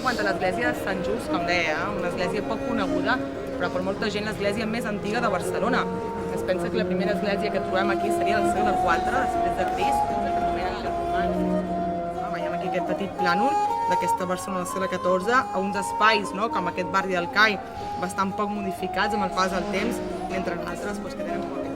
Quant a l'església de Sant Just, com deia, una església poc coneguda, però per molta gent l'església més antiga de Barcelona. Es pensa que la primera església que trobem aquí seria del segle IV, després de Crist, que anomenen els romans. Veiem aquí aquest petit plànol d'aquesta Barcelona del segle XIV, a uns espais, com aquest barri del Cai, bastant poc modificats amb el pas del temps, mentre en altres que tenen